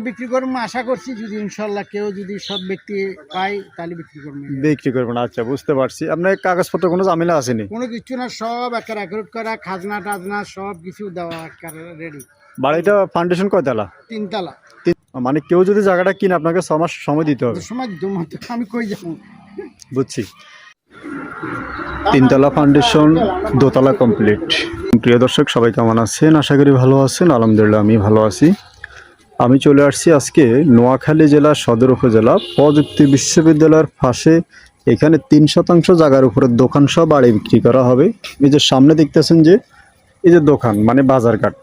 বিক্রি করবো আশা করছি, যদি ইনশাল্লাহ কেউ যদি সব ব্যক্তি পায় তাহলে বিক্রি করবো। বিক্রি করবেন, আচ্ছা বুঝতে পারছি। আপনার কাগজপত্র কোনো ঝামেলা আসেনি? কোনো কিছু না, সব একের অ্যাকুরেট করা, খাজনা টাজনা সব কিছু দেওয়া একের রেডি। বাড়িটা ফাউন্ডেশন কয়তলা? 3 তলা। মানে কেউ যদি জায়গাটা কিনে আপনাকে 6 মাস সময় দিতে হবে। সময় আমি কই যাবো। বুঝছি। 3 তলা ফাউন্ডেশন, 2 তলা কমপ্লিট। প্রিয় দর্শক সবাই কেমন আছেন? আশা করি ভালো আছেন। আলহামদুলিল্লাহ আমি ভালো আছি। আমি চলে আসছি আজকে নোয়াখালী জেলার সদর উপজেলা প্রযুক্তি বিশ্ববিদ্যালয়ের পাশে। এখানে 3% জায়গার উপরে দোকান সহ বাড়ি বিক্রি করা হবে। এই যে সামনে দেখতেছেন যে এই যে দোকান মানে বাজারঘাট,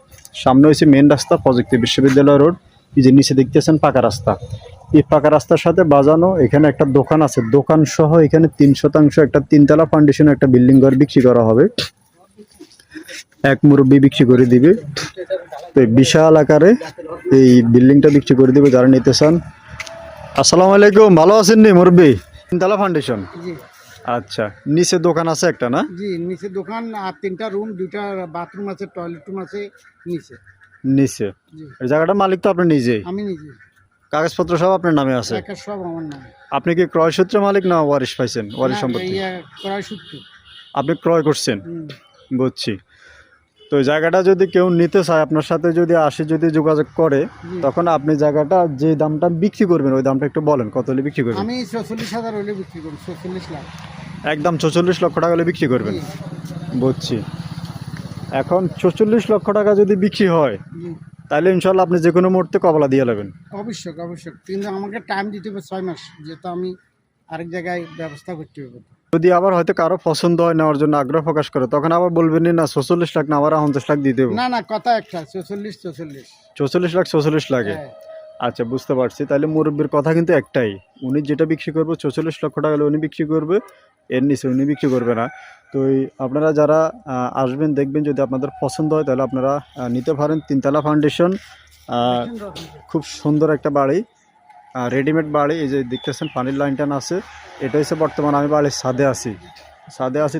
সামনে হয়েছে মেন রাস্তা প্রযুক্তি বিশ্ববিদ্যালয় রোড। এই যে নিচে দেখতেছেন পাকা রাস্তা, এই পাকা রাস্তার সাথে বাজানো এখানে একটা দোকান আছে। দোকান সহ এখানে 3% একটা 3 তলা ফাউন্ডেশন একটা বিল্ডিং ঘর বিক্রি করা হবে। এক মুরব্বি বিক্রি করে দিবে। তো বিশাল আকারে এই বিল্ডিংটা বিক্রি করে দিবে যারা নিতে চান। আসসালামু আলাইকুম, ভালো আছেন নি মুরব্বি? 3 তলা ফাউন্ডেশন, জি আচ্ছা। নিচে দোকান আছে একটা না? জি, নিচে দোকান আর 3টা রুম, 2টা বাথরুম আছে, টয়লেট রুম আছে নিচে। নিচে জি এই জায়গাটার মালিক তো আপনি নিজেই? আমি নিজে। কাগজপত্র সব আপনার নামে আছে? একা সব আমার নামে। আপনি কি ক্রয় সূত্রে মালিক না ওয়ারিশ পাইছেন? ওয়ারিশ না, সম্পত্তি ক্রয় সূত্র। আপনি ক্রয় করছেন? হুম। বুঝছি। তো এই জায়গাটা যদি কেউ নিতে চায় আপনার সাথে যদি আসে, যদি যোগাযোগ করে, জি। তখন আপনি জায়গাটা যে দামটা বিক্রি করবেন ওই দামটা একটু বলেন, কত হলে বিক্রি করবেন? আমি 44,000 হলে বিক্রি করি, 44 লাখ। একদম 44 লক্ষ টাকা হলে বিক্রি করবেন? জি বুঝছি। এখন 44 লক্ষ টাকা যদি বিক্রি হয় জি, তাহলে ইনশাল্লাহ আপনি যে কোনো মুহূর্তে কবলা দিয়ে নেবেন। অবশ্যই অবশ্যই, কিন্তু আমাকে টাইম দিতে হবে 6 মাস, যেহেতু আমি আরেক জায়গায় ব্যবস্থা করতে হবে। যদি আবার হয়তো কারো পছন্দ হয় নেওয়ার জন্য আগ্রহ প্রকাশ করে, তখন আবার বলবেন না 46 লাখ না, আবার 50 লাখ দিয়ে দেবো? না না, কথা একটা, 44। 44 লাখ 44 লাগে? হ্যাঁ। আচ্ছা বুঝতে পারছি। তাহলে মুরব্বীর কথা কিন্তু একটাই, উনি যেটা বিক্রি করবে 44 লক্ষ টাকা হলে উনি বিক্রি করবে, এর নিচে উনি বিক্রি করবে না। তো আপনারা যারা আসবেন দেখবেন, যদি আপনাদের পছন্দ হয় তাহলে আপনারা নিতে পারেন। 3 তলা ফাউন্ডেশন, খুব সুন্দর একটা বাড়ি, রেডিমেড বাড়ি। এই যে দেখতেছেন পানির লাইন টান আছে। এটা হচ্ছে বর্তমানে আমি বাড়ির ছাদে আছি।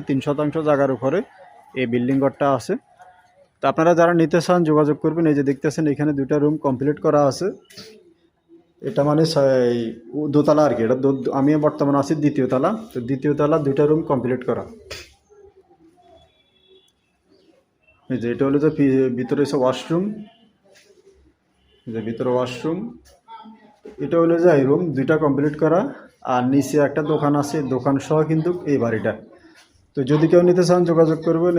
3% জায়গার উপরে এই বিল্ডিং ঘরটা আছে। তো আপনারা যারা নিতে চান যোগাযোগ করবেন। এই যে দেখতেছেন এখানে 2টা রুম কমপ্লিট করা আছে। এটা মানে দোতলা আর কি। এটা আমি বর্তমানে আছি 2য় তলা। তো 2য় তলা 2টা রুম কমপ্লিট করা। এই যে এটা হলো যে ভিতরে এসে ওয়াশরুম, যে ভিতরে ওয়াশরুম। এটা হলো যে এই রুম 2টা কমপ্লিট করা, আর নিচে একটা দোকান আছে, দোকান সহ কিন্তু এই বাড়িটা। তো যদি কেউ নিতে চান যোগাযোগ করবেন।